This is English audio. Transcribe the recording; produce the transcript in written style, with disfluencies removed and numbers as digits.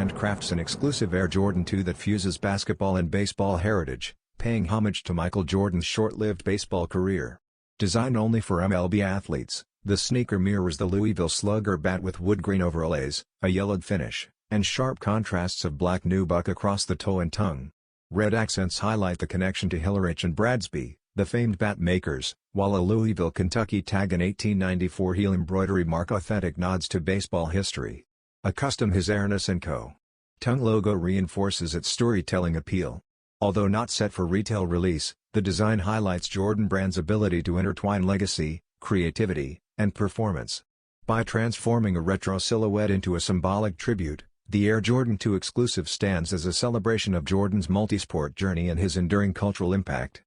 brand crafts an exclusive Air Jordan 2 that fuses basketball and baseball heritage, paying homage to Michael Jordan's short-lived baseball career. Designed only for MLB athletes, the sneaker mirrors the Louisville Slugger bat with woodgrain overlays, a yellowed finish, and sharp contrasts of black nubuck across the toe and tongue. Red accents highlight the connection to Hillerich and Bradsby, the famed bat makers, while a Louisville, Kentucky tag and 1894 heel embroidery mark authentic nods to baseball history. A custom Heirness Co. tongue logo reinforces its storytelling appeal. Although not set for retail release, the design highlights Jordan Brand's ability to intertwine legacy, creativity, and performance. By transforming a retro silhouette into a symbolic tribute, the Air Jordan 2 exclusive stands as a celebration of Jordan's multisport journey and his enduring cultural impact.